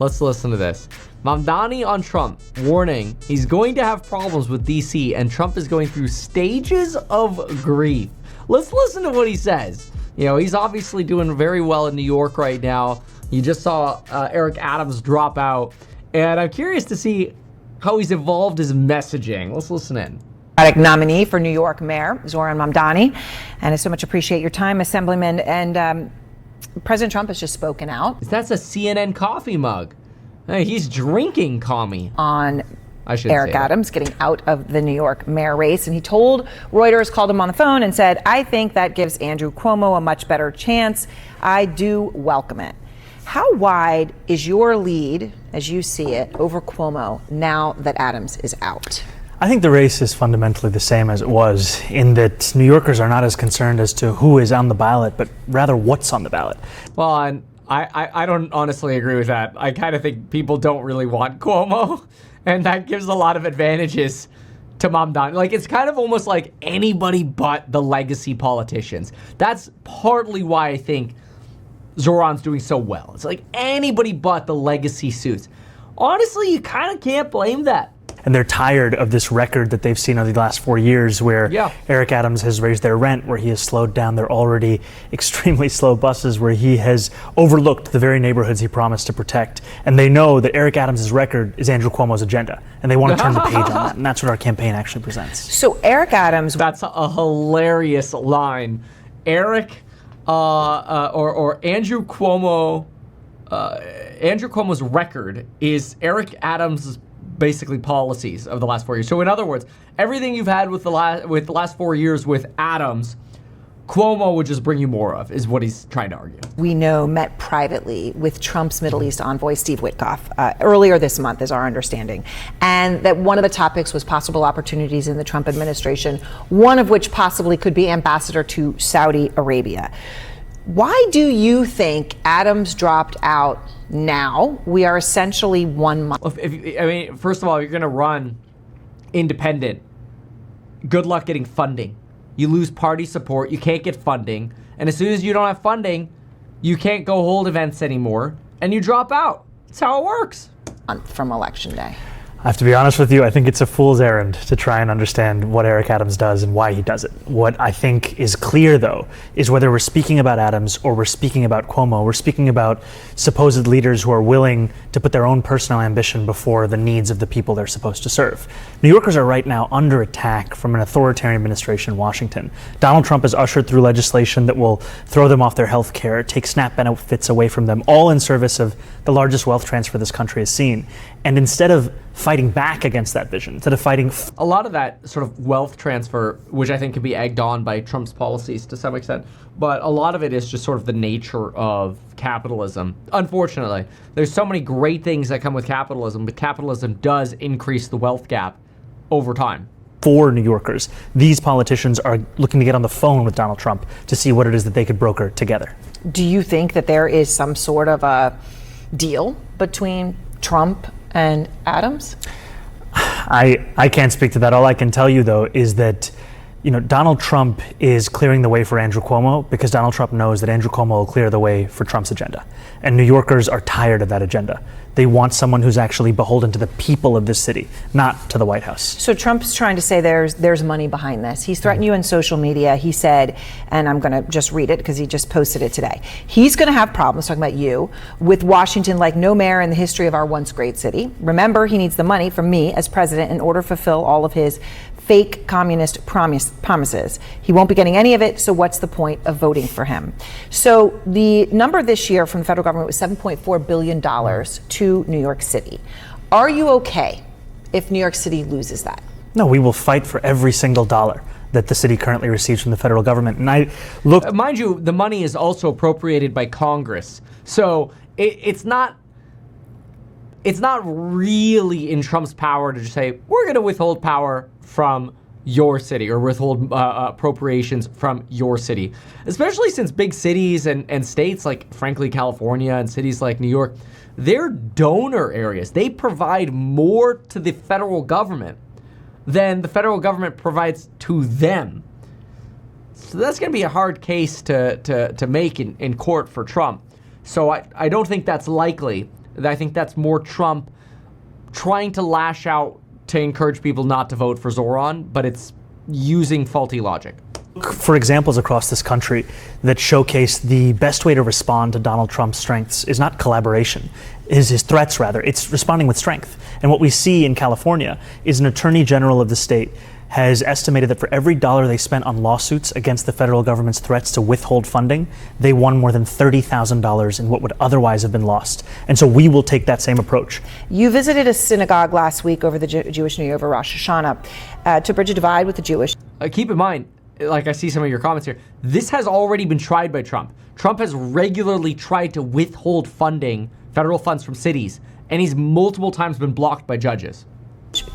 Let's listen to this. Mamdani on Trump, warning he's going to have problems with DC and Trump is going through stages of grief. Let's listen to what he says. You know, he's obviously doing very well in New York right now. You just saw Eric Adams drop out. And I'm curious to see how he's evolved his messaging. Let's listen in. Nominee for New York Mayor, Zoran Mamdani. And I so much appreciate your time, Assemblyman. And President Trump has just spoken out. That's a CNN coffee mug. Hey, he's drinking coffee. On Eric Adams getting out of the New York mayor race. And he told Reuters, called him on the phone and said, I think that gives Andrew Cuomo a much better chance. I do welcome it. How wide is your lead, as you see it, over Cuomo now that Adams is out? I think the race is fundamentally the same as it was, in that New Yorkers are not as concerned as to who is on the ballot, but rather what's on the ballot. Well, and I don't honestly agree with that. I kind of think people don't really want Cuomo, and that gives a lot of advantages to Mamdani. Like, it's kind of almost like anybody but the legacy politicians. That's partly why I think Zoran's doing so well. It's like anybody but the legacy suits. Honestly, you kind of can't blame that. And they're tired of this record that they've seen over the last 4 years where Eric Adams has raised their rent, where he has slowed down their already extremely slow buses, where he has overlooked the very neighborhoods he promised to protect. And they know that Eric Adams' record is Andrew Cuomo's agenda. And they want to turn the page on that. And that's what our campaign actually presents. So Eric Adams... That's a hilarious line. Eric or Andrew Cuomo... Andrew Cuomo's record is Eric Adams' basically policies of the last 4 years. So in other words, everything you've had with the last 4 years with Adams, Cuomo would just bring you more of, is what he's trying to argue. We know met privately with Trump's Middle East envoy, Steve Witkoff, earlier this month, is our understanding. And that one of the topics was possible opportunities in the Trump administration, one of which possibly could be ambassador to Saudi Arabia. Why do you think Adams dropped out now? We are essentially 1 month. First of all, you're going to run independent. Good luck getting funding. You lose party support. You can't get funding. And as soon as you don't have funding, you can't go hold events anymore. And you drop out. That's how it works. From Election Day. I have to be honest with you, I think it's a fool's errand to try and understand what Eric Adams does and why he does it. What I think is clear, though, is whether we're speaking about Adams or we're speaking about Cuomo, we're speaking about supposed leaders who are willing to put their own personal ambition before the needs of the people they're supposed to serve. New Yorkers are right now under attack from an authoritarian administration in Washington. Donald Trump has ushered through legislation that will throw them off their health care, take SNAP benefits away from them, all in service of the largest wealth transfer this country has seen. And instead of fighting back against that vision, instead of fighting... A lot of that sort of wealth transfer, which I think can be egged on by Trump's policies to some extent, but a lot of it is just sort of the nature of capitalism. Unfortunately, there's so many great things that come with capitalism, but capitalism does increase the wealth gap over time. For New Yorkers, these politicians are looking to get on the phone with Donald Trump to see what it is that they could broker together. Do you think that there is some sort of a deal between Trump and Adams? I can't speak to that. All I can tell you, though, is that Donald Trump is clearing the way for Andrew Cuomo because Donald Trump knows that Andrew Cuomo will clear the way for Trump's agenda. And New Yorkers are tired of that agenda. They want someone who's actually beholden to the people of this city, not to the White House. So Trump's trying to say there's money behind this. He's threatened you in social media. He said, and I'm going to just read it because he just posted it today. He's going to have problems, talking about you, with Washington like no mayor in the history of our once great city. Remember, he needs the money from me as president in order to fulfill all of his fake communist promises. He won't be getting any of it, so what's the point of voting for him? So the number this year from the federal government was $7.4 billion to New York City. Are you okay if New York City loses that? No, we will fight for every single dollar that the city currently receives from the federal government. And I look... mind you, the money is also appropriated by Congress. So it's not really in Trump's power to just say, we're going to withhold power from your city or withhold appropriations from your city, especially since big cities and states like, frankly, California and cities like New York, they're donor areas. They provide more to the federal government than the federal government provides to them. So that's going to be a hard case to make in court for Trump. So I don't think that's likely. I think that's more Trump trying to lash out to encourage people not to vote for Zoran, but it's using faulty logic. For examples across this country that showcase the best way to respond to Donald Trump's strengths is not collaboration, is his threats rather, it's responding with strength. And what we see in California is an attorney general of the state has estimated that for every dollar they spent on lawsuits against the federal government's threats to withhold funding, they won more than $30,000 in what would otherwise have been lost. And so we will take that same approach. You visited a synagogue last week over the Jewish New Year, over Rosh Hashanah, to bridge a divide with the Jewish. Keep in mind, like I see some of your comments here, this has already been tried by Trump. Trump has regularly tried to withhold funding, federal funds from cities, and he's multiple times been blocked by judges.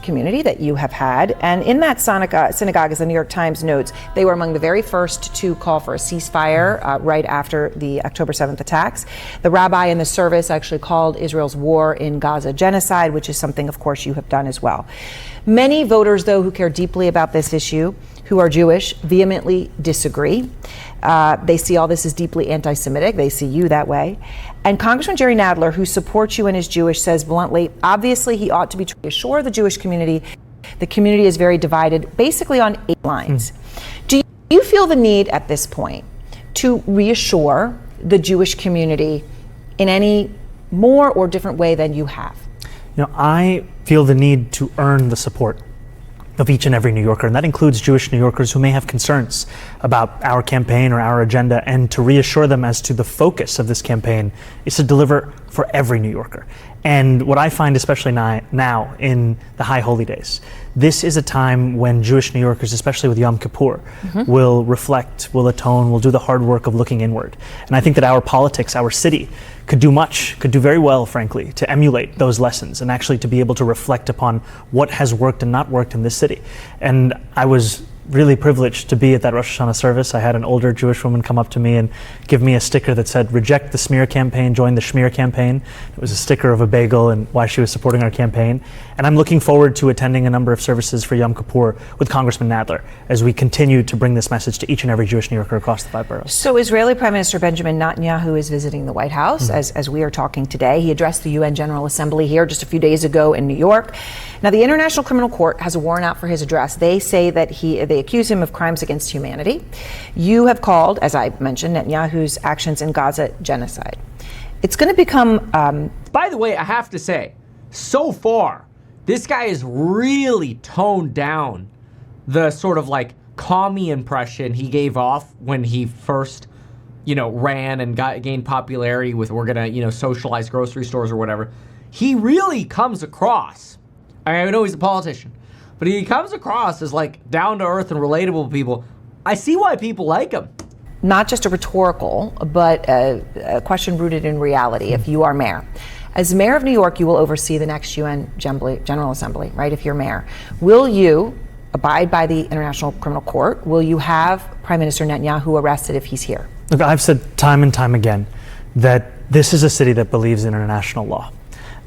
Community that you have had, and in that synagogue, as the New York Times notes, they were among the very first to call for a ceasefire right after the October 7th attacks. The rabbi in the service actually called Israel's war in Gaza genocide, which is something, of course, you have done as well. Many voters, though, who care deeply about this issue, who are Jewish, vehemently disagree. They see all this as deeply anti-Semitic. They see you that way. And Congressman Jerry Nadler, who supports you and is Jewish, says bluntly, obviously he ought to be trying to assure the Jewish community. The community is very divided, basically on 8 lines. Do you feel the need at this point to reassure the Jewish community in any more or different way than you have? I feel the need to earn the support of each and every New Yorker, and that includes Jewish New Yorkers who may have concerns about our campaign or our agenda, and to reassure them as to the focus of this campaign is to deliver for every New Yorker. And what I find, especially now in the high holy days, this is a time when Jewish New Yorkers, especially with Yom Kippur, will reflect, will atone, will do the hard work of looking inward. And I think that our politics, our city, could do very well, frankly, to emulate those lessons and actually to be able to reflect upon what has worked and not worked in this city. And I was really privileged to be at that Rosh Hashanah service. I had an older Jewish woman come up to me and give me a sticker that said, "Reject the smear campaign, join the schmear campaign." It was a sticker of a bagel and why she was supporting our campaign. And I'm looking forward to attending a number of services for Yom Kippur with Congressman Nadler as we continue to bring this message to each and every Jewish New Yorker across the 5 boroughs. So Israeli Prime Minister Benjamin Netanyahu is visiting the White House as we are talking today. He addressed the UN General Assembly here just a few days ago in New York. Now, the International Criminal Court has a warrant out for his address. They say that they accuse him of crimes against humanity. You have called, as I mentioned, Netanyahu's actions in Gaza genocide. It's going to become... By the way, I have to say, so far, this guy has really toned down the sort of like commie impression he gave off when he first, ran and gained popularity with we're going to, socialize grocery stores or whatever. He really comes across, I know he's a politician, but he comes across as like down to earth and relatable people. I see why people like him. Not just a rhetorical, but a question rooted in reality. If you are mayor, as mayor of New York, you will oversee the next UN General Assembly, right? If you're mayor, will you abide by the International Criminal Court? Will you have Prime Minister Netanyahu arrested if he's here? Look, I've said time and time again that this is a city that believes in international law.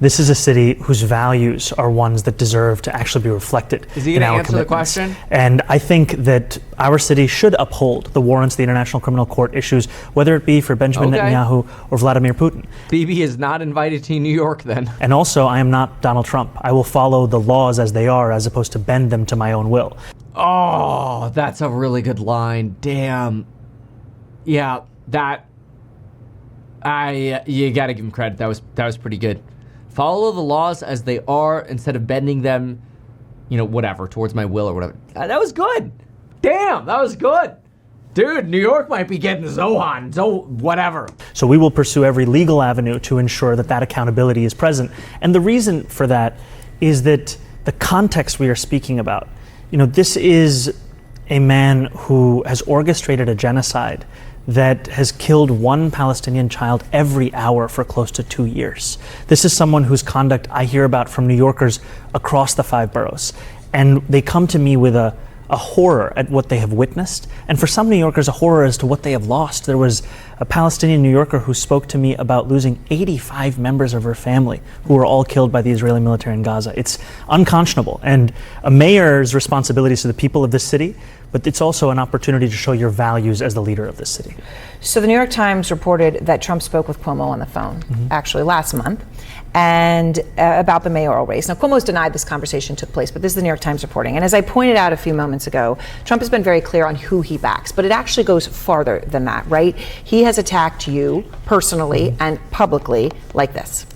This is a city whose values are ones that deserve to actually be reflected in our commitments. Is he going to answer the question? And I think that our city should uphold the warrants the International Criminal Court issues, whether it be for Benjamin Netanyahu or Vladimir Putin. Bibi is not invited to New York then. And also, I am not Donald Trump. I will follow the laws as they are, as opposed to bend them to my own will. Oh, that's a really good line. Damn. Yeah, you got to give him credit. That was pretty good. Follow the laws as they are instead of bending them, whatever, towards my will or whatever. That was good. Damn, that was good. Dude, New York might be getting whatever. So we will pursue every legal avenue to ensure that accountability is present. And the reason for that is that the context we are speaking about, this is a man who has orchestrated a genocide that has killed one Palestinian child every hour for close to 2 years. This is someone whose conduct I hear about from New Yorkers across the 5 boroughs. And they come to me with a horror at what they have witnessed. And for some New Yorkers, a horror as to what they have lost. There was a Palestinian New Yorker who spoke to me about losing 85 members of her family who were all killed by the Israeli military in Gaza. It's unconscionable. And a mayor's responsibility is to the people of this city, but it's also an opportunity to show your values as the leader of this city. So the New York Times reported that Trump spoke with Cuomo on the phone, actually last month, and about the mayoral race. Now, Cuomo's denied this conversation took place, but this is the New York Times reporting. And as I pointed out a few moments ago, Trump has been very clear on who he backs, but it actually goes farther than that, right? He has attacked you personally and publicly like this.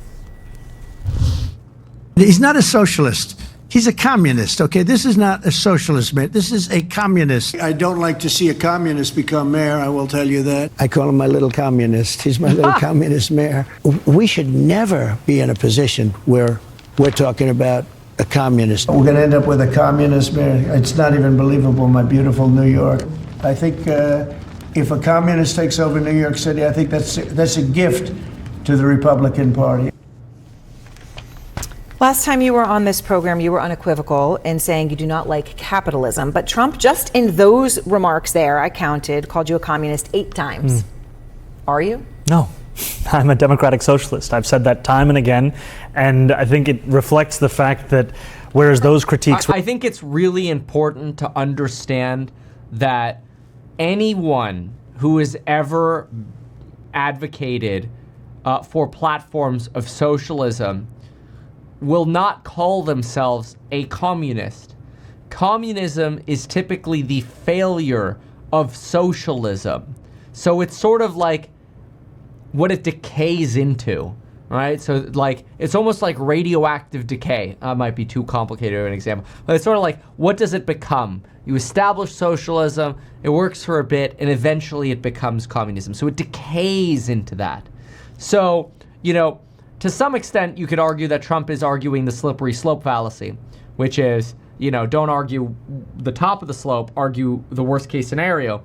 He's not a socialist. He's a communist, okay? This is not a socialist, man. This is a communist. I don't like to see a communist become mayor, I will tell you that. I call him my little communist. He's my little communist mayor. We should never be in a position where we're talking about a communist. We're going to end up with a communist mayor. It's not even believable, my beautiful New York. I think if a communist takes over New York City, I think that's a gift to the Republican Party. Last time you were on this program, you were unequivocal in saying you do not like capitalism. But Trump, just in those remarks there, I counted, called you a communist 8 times. Are you? No. I'm a democratic socialist. I've said that time and again, and I think it reflects the fact that whereas those critiques... I think it's really important to understand that anyone who has ever advocated for platforms of socialism will not call themselves a communist. Communism is typically the failure of socialism. So it's sort of like what it decays into, right? So like, it's almost like radioactive decay. Might be too complicated of an example, but it's sort of like, what does it become? You establish socialism, it works for a bit, and eventually it becomes communism. So it decays into that. So, you know, to some extent, you could argue that Trump is arguing the slippery slope fallacy, which is, you know, don't argue the top of the slope, argue the worst case scenario.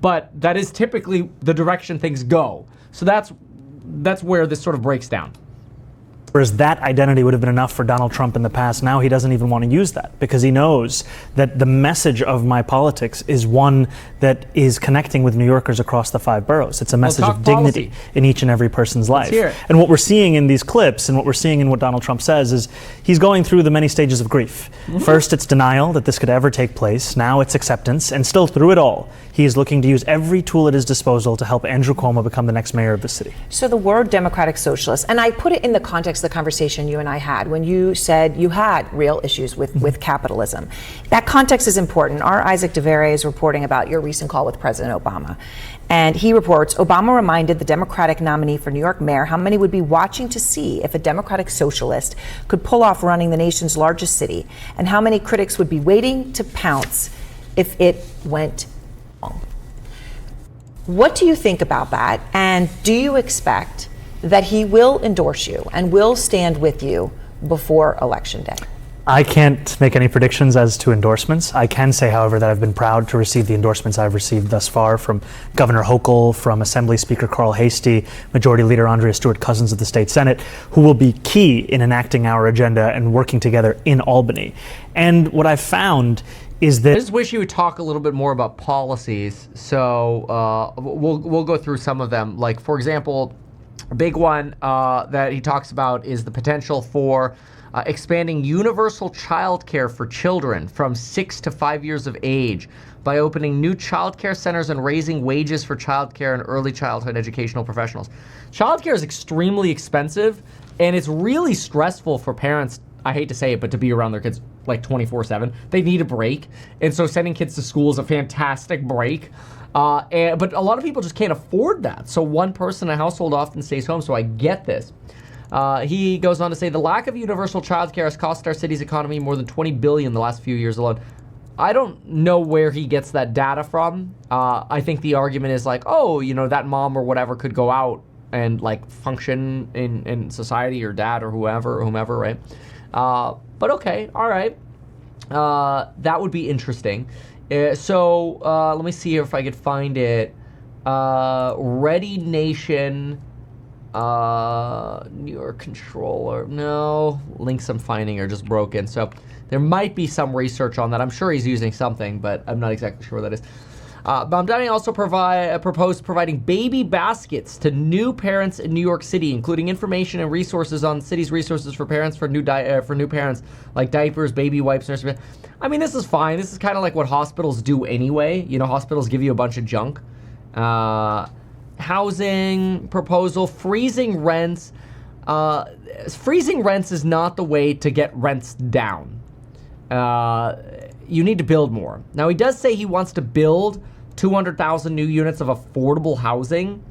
But that is typically the direction things go. So that's where this sort of breaks down. Whereas that identity would have been enough for Donald Trump in the past, now he doesn't even want to use that because he knows that the message of my politics is one that is connecting with New Yorkers across the 5 boroughs. It's a message of dignity in each and every person's life. And what we're seeing in these clips and what we're seeing in what Donald Trump says is he's going through the many stages of grief. First, it's denial that this could ever take place. Now it's acceptance. And still through it all, he is looking to use every tool at his disposal to help Andrew Cuomo become the next mayor of the city. So the word democratic socialist, and I put it in the context of the conversation you and I had when you said you had real issues with capitalism. That context is important. Our Isaac DeVere is reporting about your recent call with President Obama. And he reports, Obama reminded the Democratic nominee for New York mayor how many would be watching to see if a democratic socialist could pull off running the nation's largest city, and how many critics would be waiting to pounce if it went wrong. What do you think about that? And do you expect that he will endorse you and will stand with you before Election Day? I can't make any predictions as to endorsements. I can say, however, that I've been proud to receive the endorsements I've received thus far from Governor Hochul, from Assembly Speaker Carl Hastie, Majority Leader Andrea Stewart-Cousins of the State Senate, who will be key in enacting our agenda and working together in Albany. And what I've found is that... I just wish you would talk a little bit more about policies. So we'll go through some of them. Like, for example, a big one that he talks about is the potential for expanding universal child care for children from 6 to 5 years of age by opening new child care centers and raising wages for child care and early childhood educational professionals. Child care is extremely expensive, and it's really stressful for parents, I hate to say it, but to be around their kids like 24/7. They need a break, and so sending kids to school is a fantastic break. But a lot of people just can't afford that. So one person in a household often stays home, so I get this. He goes on to say the lack of universal childcare has cost our city's economy more than $20 billion the last few years alone. I don't know where he gets that data from. I think the argument is like, oh, you know, that mom or whatever could go out and like function in society, or dad or whomever, right? But okay, all right. That would be interesting. So let me see if I could find it. Ready Nation, New York Controller. No, links I'm finding are just broken. So there might be some research on that. I'm sure he's using something, but I'm not exactly sure what that is. Mamdani also proposed providing baby baskets to new parents in New York City, including information and resources on the city's resources for parents for new parents, like diapers, baby wipes, nursery. I mean, this is fine. This is kind of like what hospitals do anyway. You know, hospitals give you a bunch of junk. Housing proposal, freezing rents freezing rents is not the way to get rents down. You need to build more. Now, he does say he wants to build 200,000 new units of affordable housing.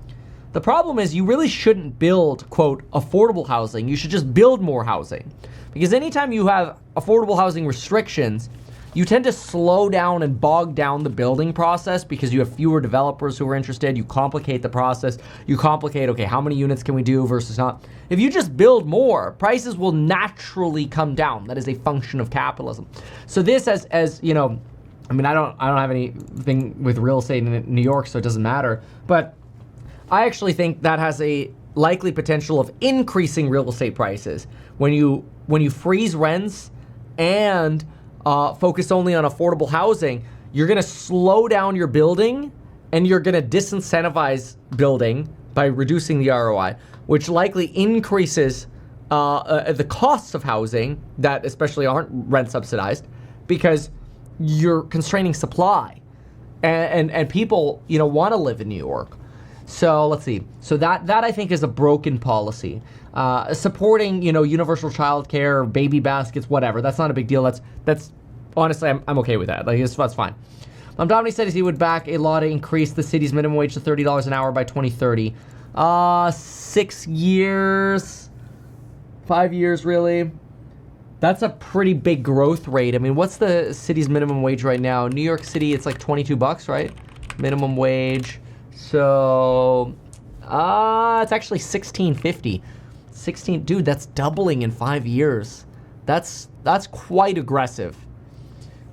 The problem is you really shouldn't build, quote, affordable housing. You should just build more housing. Because anytime you have affordable housing restrictions, you tend to slow down and bog down the building process because you have fewer developers who are interested. You complicate the process. You complicate, okay, how many units can we do versus not? If you just build more, prices will naturally come down. That is a function of capitalism. So this, as you know, I mean, I don't have anything with real estate in New York, so it doesn't matter. But I actually think that has a likely potential of increasing real estate prices when you freeze rents and focus only on affordable housing. You're going to slow down your building and you're going to disincentivize building by reducing the ROI, which likely increases the costs of housing that especially aren't rent subsidized because you're constraining supply and people, want to live in New York. So let's see. So that I think is a broken policy. Supporting, universal childcare, baby baskets, whatever. That's not a big deal. That's honestly, I'm okay with that. Like, that's fine. Mamdani said he would back a law to increase the city's minimum wage to $30 an hour by 2030. 6 years, 5 years, really. That's a pretty big growth rate. I mean, what's the city's minimum wage right now? New York City, it's like $22, right? Minimum wage. So, it's actually $16.50. Dude, that's doubling in 5 years. That's quite aggressive.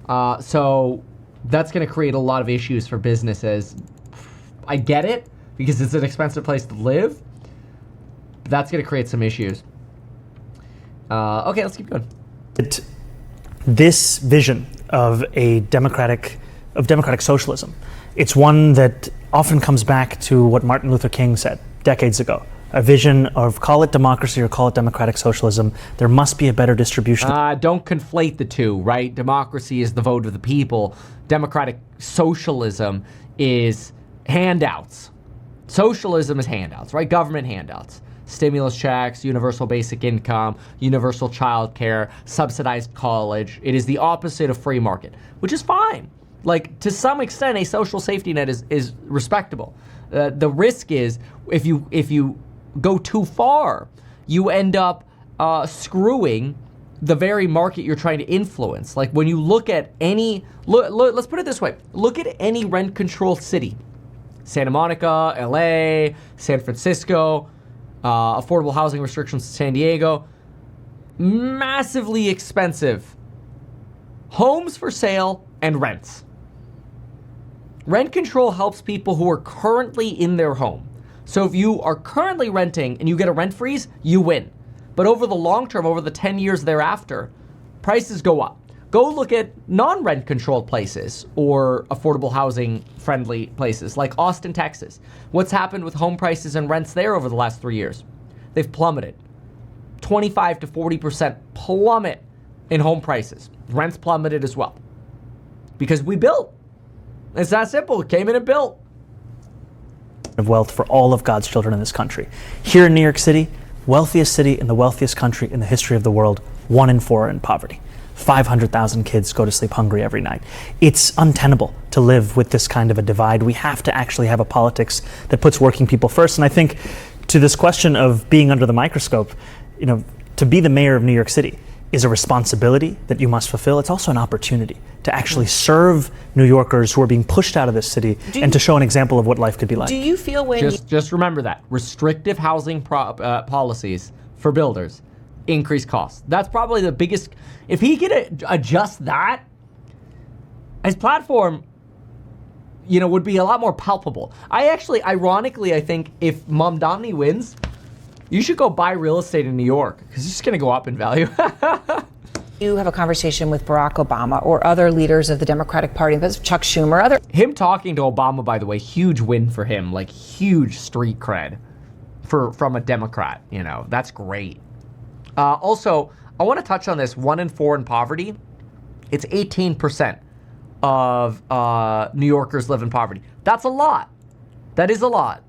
So that's going to create a lot of issues for businesses. I get it because it's an expensive place to live. But that's going to create some issues. Okay, let's keep going. This vision of democratic socialism, it's one that often comes back to what Martin Luther King said decades ago. A vision of, call it democracy or call it democratic socialism, there must be a better distribution. Don't conflate the two, right? Democracy is the vote of the people. Democratic socialism is handouts. Socialism is handouts, right? Government handouts. Stimulus checks, universal basic income, universal child care, subsidized college. It is the opposite of free market, which is fine. Like, to some extent, a social safety net is respectable. The risk is if you go too far, you end up screwing the very market you're trying to influence. Like, when you look at let's put it this way. Look at any rent-controlled city. Santa Monica, LA, San Francisco, affordable housing restrictions in San Diego. Massively expensive homes for sale and rents. Rent control helps people who are currently in their home. So if you are currently renting and you get a rent freeze, you win. But over the long term, over the 10 years thereafter, prices go up. Go look at non-rent controlled places or affordable housing friendly places like Austin, Texas. What's happened with home prices and rents there over the last 3 years? They've plummeted. 25 to 40% plummet in home prices. Rents plummeted as well. Because we built. It's that simple. It came in and built. Of wealth for all of God's children in this country. Here in New York City, wealthiest city in the wealthiest country in the history of the world, 1 in 4 are in poverty. 500,000 kids go to sleep hungry every night. It's untenable to live with this kind of a divide. We have to actually have a politics that puts working people first. And I think to this question of being under the microscope, to be the mayor of New York City is a responsibility that you must fulfill. It's also an opportunity to actually serve New Yorkers who are being pushed out of this city and to show an example of what life could be like. Do you feel when just remember that restrictive housing policies for builders increase costs. That's probably the biggest. If he could adjust that, his platform, would be a lot more palpable. Ironically, I think if Mamdani wins, you should go buy real estate in New York because it's just going to go up in value. you have a conversation with Barack Obama or other leaders of the Democratic Party, Chuck Schumer, him talking to Obama, by the way, huge win for him, like huge street cred from a Democrat, that's great. Also, I want to touch on this 1 in 4 in poverty. It's 18% of New Yorkers live in poverty. That's a lot. That is a lot.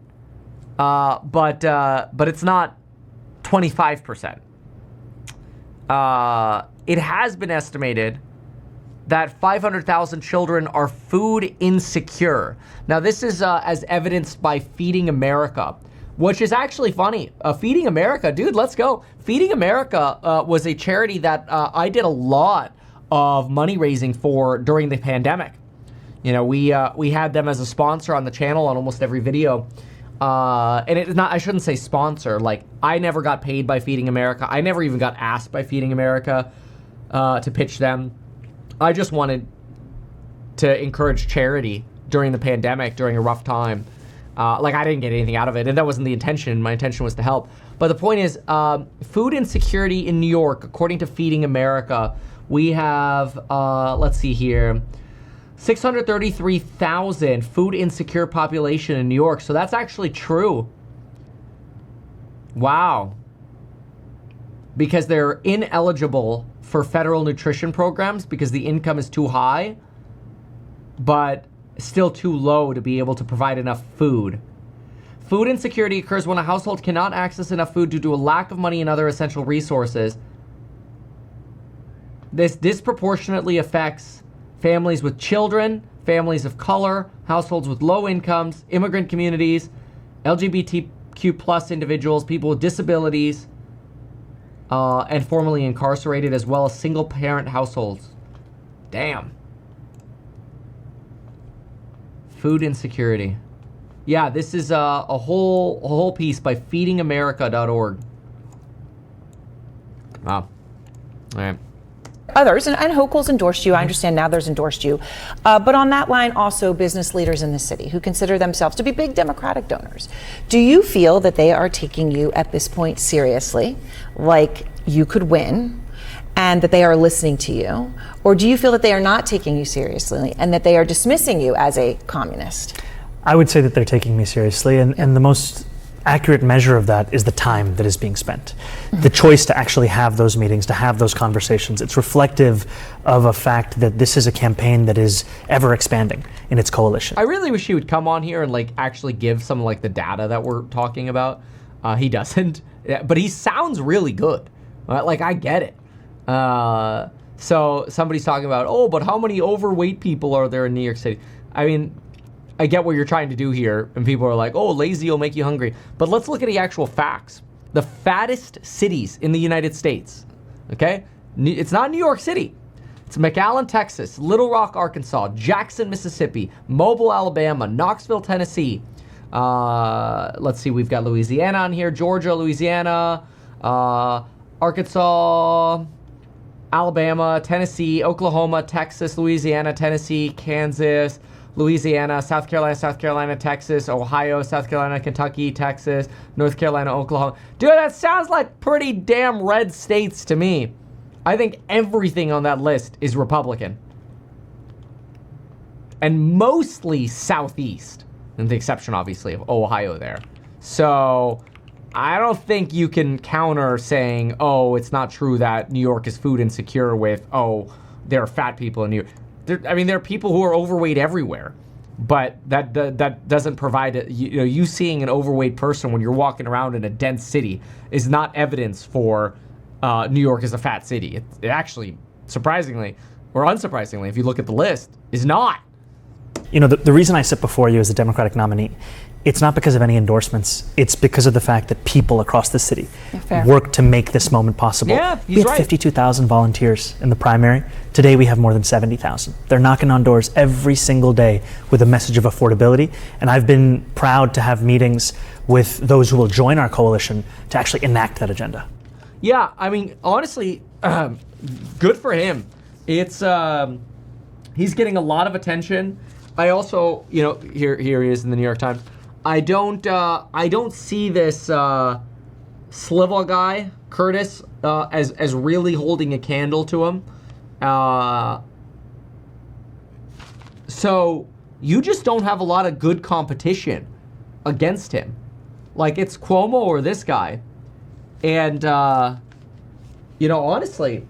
But it's not 25%. It has been estimated that 500,000 children are food insecure. Now, this is as evidenced by Feeding America, which is actually funny. Feeding America, dude, let's go. Feeding America was a charity that I did a lot of money raising for during the pandemic. You know, we had them as a sponsor on the channel on almost every video. And it's not, I shouldn't say sponsor, like I never got paid by Feeding America. I never even got asked by Feeding America to pitch them. I just wanted to encourage charity during the pandemic, during a rough time. Like I didn't get anything out of it, and that wasn't the intention. My intention was to help. But the point is, food insecurity in New York, according to Feeding America, we have, let's see here, 633,000 food insecure population in New York. So that's actually true. Wow. Because they're ineligible for federal nutrition programs because the income is too high, but still too low to be able to provide enough food. Food insecurity occurs when a household cannot access enough food due to a lack of money and other essential resources. This disproportionately affects families with children, families of color, households with low incomes, immigrant communities, LGBTQ plus individuals, people with disabilities, and formerly incarcerated, as well as single-parent households. Damn. Food insecurity. Yeah, this is a whole piece by feedingamerica.org. Wow. All right. Others, and Hochul's endorsed you. I understand now there's endorsed you. But on that line, also business leaders in the city who consider themselves to be big Democratic donors. Do you feel that they are taking you at this point seriously, like you could win, and that they are listening to you? Or do you feel that they are not taking you seriously and that they are dismissing you as a communist? I would say that they're taking me seriously, and the most accurate measure of that is the time that is being spent. The choice to actually have those meetings, to have those conversations. It's reflective of a fact that this is a campaign that is ever expanding in its coalition. I really wish he would come on here and like actually give some like the data that we're talking about. He doesn't, but he sounds really good. Like I get it. So somebody's talking about, oh, but how many overweight people are there in New York City? I mean, I get what you're trying to do here, and people are like, oh, lazy will make you hungry. But let's look at the actual facts. The fattest cities in the United States, okay? It's not New York City. It's McAllen, Texas, Little Rock, Arkansas, Jackson, Mississippi, Mobile, Alabama, Knoxville, Tennessee. Let's see, we've got Louisiana on here, Georgia, Louisiana, Arkansas, Alabama, Tennessee, Oklahoma, Texas, Louisiana, Tennessee, Kansas, Louisiana, South Carolina, Texas, Ohio, South Carolina, Kentucky, Texas, North Carolina, Oklahoma. Dude, that sounds like pretty damn red states to me. I think everything on that list is Republican. And mostly Southeast, with the exception, obviously, of Ohio there. So I don't think you can counter saying, oh, it's not true that New York is food insecure with, oh, there are fat people in New York. There are people who are overweight everywhere, but that doesn't provide you seeing an overweight person when you're walking around in a dense city is not evidence for New York is a fat city. It actually, surprisingly or unsurprisingly, if you look at the list, is not. You know, the reason I sit before you as a Democratic nominee, it's not because of any endorsements. It's because of the fact that people across the city work to make this moment possible. Yeah, we had right. 52,000 volunteers in the primary. Today we have more than 70,000. They're knocking on doors every single day with a message of affordability. And I've been proud to have meetings with those who will join our coalition to actually enact that agenda. Yeah, I mean, honestly, good for him. It's he's getting a lot of attention. I also, here he is in the New York Times. I don't see this Slivel guy, Curtis, as really holding a candle to him. So you just don't have a lot of good competition against him. Like it's Cuomo or this guy. And, honestly,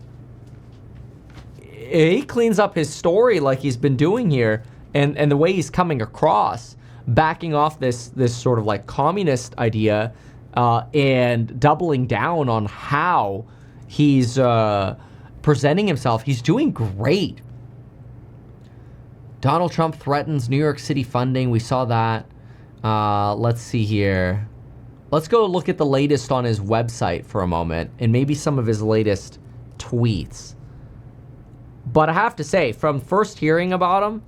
he cleans up his story like he's been doing here and the way he's coming across, backing off this sort of like communist idea, and doubling down on how he's presenting himself. He's doing great. Donald Trump threatens New York City funding. We saw that. Let's see here. Let's go look at the latest on his website for a moment and maybe some of his latest tweets. But I have to say, from first hearing about him,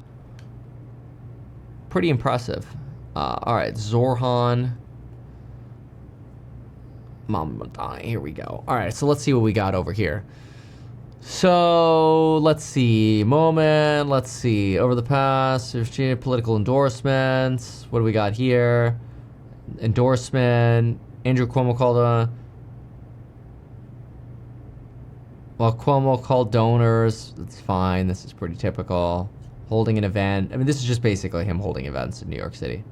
pretty impressive. All right, Zorhan. Mamdani, here we go. All right, so let's see what we got over here. So, let's see. Let's see. Over the past, there's political endorsements. What do we got here? Endorsement. Andrew Cuomo called Cuomo called donors. That's fine. This is pretty typical. Holding an event. I mean, this is just basically him holding events in New York City.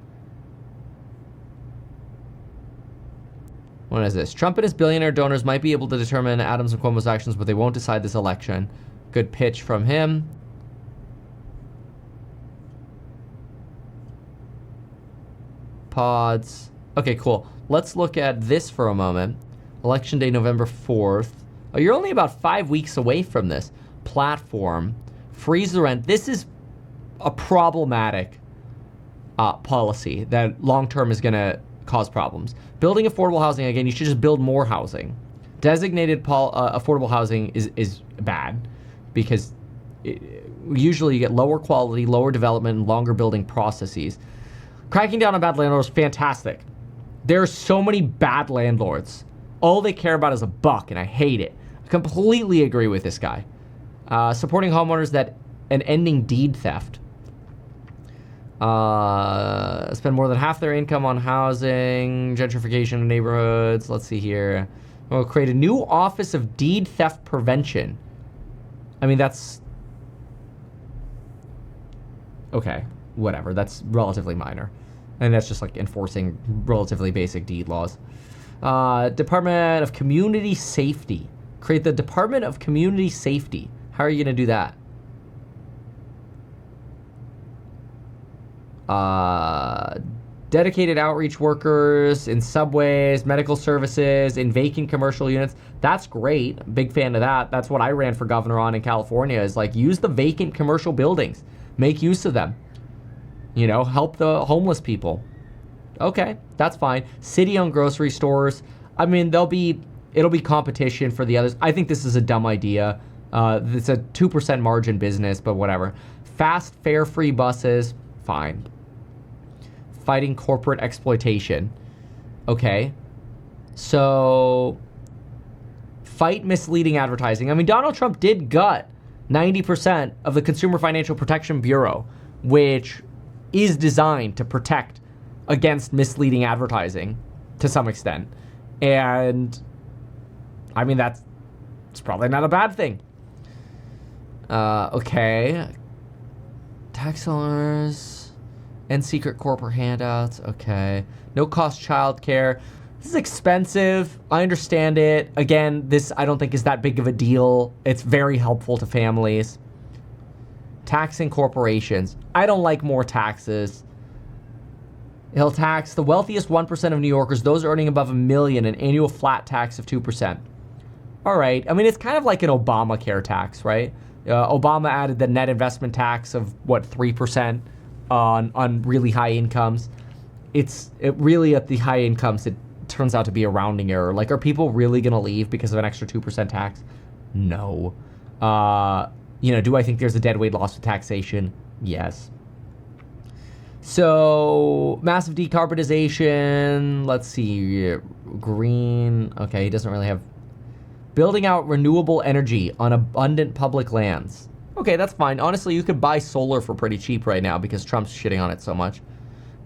What is this? Trump and his billionaire donors might be able to determine Adams and Cuomo's actions, but they won't decide this election. Good pitch from him. Pods. Okay, cool. Let's look at this for a moment. Election day, November 4th. Oh, you're only about 5 weeks away from this. Platform. Freeze the rent. This is a problematic policy that long-term is going to cause problems. Building affordable housing, again, you should just build more housing. Designated affordable housing is bad because usually you get lower quality, lower development, and longer building processes. Cracking down on bad landlords, fantastic. There are so many bad landlords. All they care about is a buck, and I hate it. I completely agree with this guy. Supporting homeowners and ending deed theft. Spend more than half their income on housing, gentrification in neighborhoods. Let's see here. We'll create a new Office of Deed Theft Prevention. I mean, that's... okay, whatever. That's relatively minor. And that's just like enforcing relatively basic deed laws. Department of Community Safety. Create the Department of Community Safety. How are you going to do that? Dedicated outreach workers in subways, medical services, in vacant commercial units. That's great. Big fan of that. That's what I ran for governor on in California, is like use the vacant commercial buildings. Make use of them. You know, help the homeless people. Okay, that's fine. City-owned grocery stores. I mean, it'll be competition for the others. I think this is a dumb idea. It's a 2% margin business, but whatever. Fast, fare-free buses. Fine. Fighting corporate exploitation. Okay. So, fight misleading advertising. I mean, Donald Trump did gut 90% of the Consumer Financial Protection Bureau, which is designed to protect against misleading advertising to some extent. And, I mean, it's probably not a bad thing. Okay. Tax sellers and secret corporate handouts. Okay. No cost childcare. This is expensive. I understand it. Again, this I don't think is that big of a deal. It's very helpful to families. Taxing corporations. I don't like more taxes. He'll tax the wealthiest 1% of New Yorkers, those earning above $1 million, an annual flat tax of 2%. All right. I mean, it's kind of like an Obamacare tax, right? Obama added the net investment tax of, 3% on really high incomes. It really, at the high incomes, it turns out to be a rounding error. Like, are people really going to leave because of an extra 2% tax? No. Do I think there's a deadweight loss with taxation? Yes. So, massive decarbonization. Let's see. Green. Okay, he doesn't really have... Building out renewable energy on abundant public lands. Okay, that's fine. Honestly, you could buy solar for pretty cheap right now because Trump's shitting on it so much.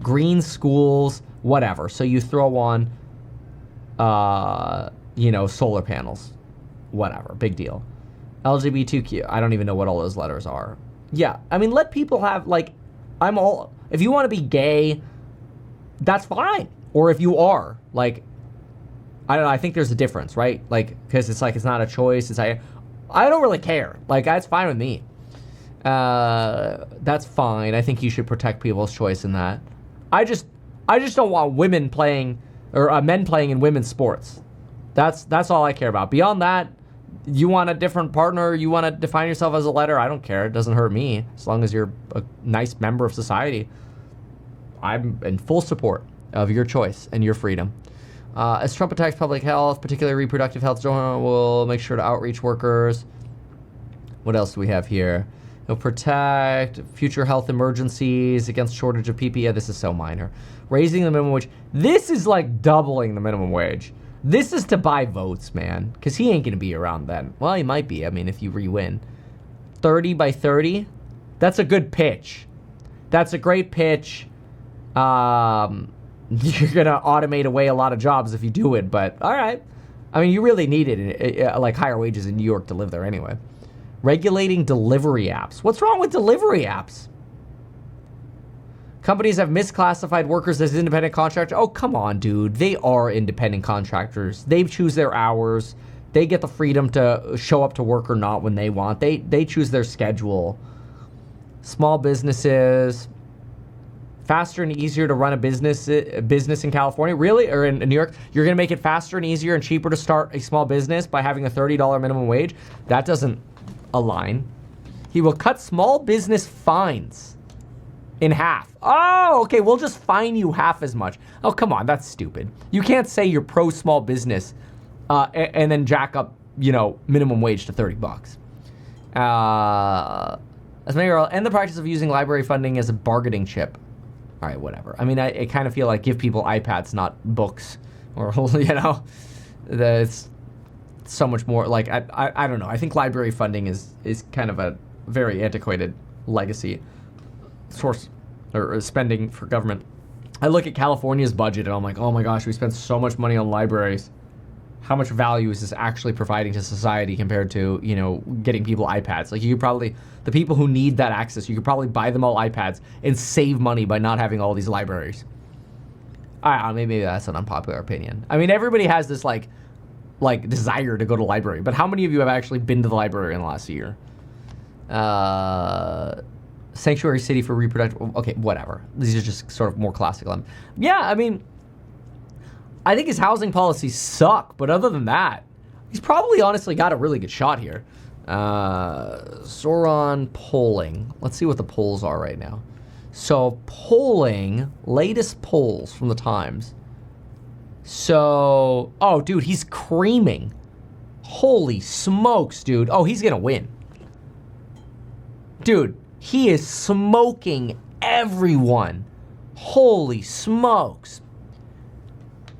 Green schools, whatever. So you throw on, solar panels. Whatever, big deal. LGBTQ, I don't even know what all those letters are. Yeah, I mean, let people have, if you want to be gay, that's fine. Or if you are, I don't know, I think there's a difference, right? Because it's not a choice. I don't really care. That's fine with me. That's fine. I think you should protect people's choice in that. I just don't want women playing or men playing in women's sports. That's all I care about. Beyond that, you want a different partner, you want to define yourself as a letter, I don't care. It doesn't hurt me as long as you're a nice member of society. I'm in full support of your choice and your freedom. As Trump attacks public health, particularly reproductive health, will make sure to outreach workers. What else do we have here? He'll protect future health emergencies against shortage of PPE. Yeah, this is so minor. Raising the minimum wage. This is like doubling the minimum wage. This is to buy votes, man, because he ain't going to be around then. Well, he might be. I mean, if you re-win. 30 by 30, that's a good pitch. That's a great pitch. You're going to automate away a lot of jobs if you do it, but all right. I mean, you really needed like higher wages in New York to live there anyway. Regulating delivery apps. What's wrong with delivery apps? Companies have misclassified workers as independent contractors. Oh, come on, dude. They are independent contractors. They choose their hours. They get the freedom to show up to work or not when they want. They choose their schedule. Small businesses. Faster and easier to run a business in California. Really? Or in New York? You're going to make it faster and easier and cheaper to start a small business by having a $30 minimum wage? That doesn't align. He will cut small business fines in half. Oh, okay, we'll just fine you half as much. Oh, come on, that's stupid. You can't say you're pro small business and then jack up, minimum wage to $30. As mayoral, end the practice of using library funding as a bargaining chip. All right, whatever. I mean, I kind of feel like give people iPads, not books, or that's so much more. Like I don't know. I think library funding is kind of a very antiquated legacy source or spending for government. I look at California's budget and I'm like, oh my gosh, we spend so much money on libraries. How much value is this actually providing to society compared to, getting people iPads? Like, you could probably, the people who need that access, you could probably buy them all iPads and save money by not having all these libraries. I don't know, maybe that's an unpopular opinion. I mean, everybody has this like desire to go to the library, but how many of you have actually been to the library in the last year? Sanctuary city for reproductive. Okay, whatever. These are just sort of more classical. Yeah, I mean, I think his housing policies suck, but other than that, he's probably honestly got a really good shot here. Sauron polling. Let's see what the polls are right now. So polling, latest polls from the Times. So, oh, dude, he's creaming. Holy smokes, dude. Oh, he's going to win. Dude, he is smoking everyone. Holy smokes.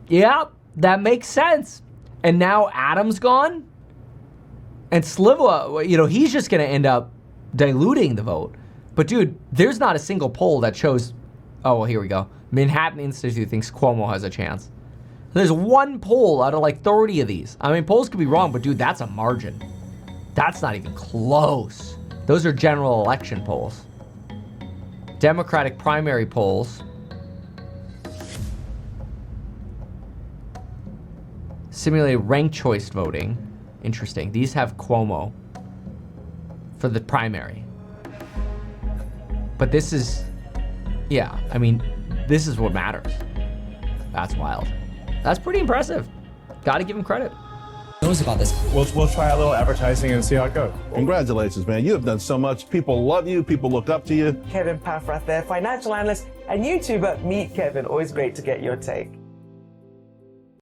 Yep, that makes sense. And now Adam's gone? And Sliva, he's just going to end up diluting the vote. But, dude, there's not a single poll that shows... Oh, well, here we go. Manhattan Institute thinks Cuomo has a chance. There's one poll out of like 30 of these. I mean, polls could be wrong, but, dude, that's a margin. That's not even close. Those are general election polls. Democratic primary polls. Simulated ranked choice voting. Interesting. These have Cuomo for the primary. But this is, yeah, I mean, this is what matters. That's wild. That's pretty impressive. Got to give him credit. Knows about this. We'll try a little advertising and see how it goes. Congratulations, man. You have done so much. People love you. People look up to you. Kevin Paffrath there, financial analyst and YouTuber. Meet Kevin. Always great to get your take.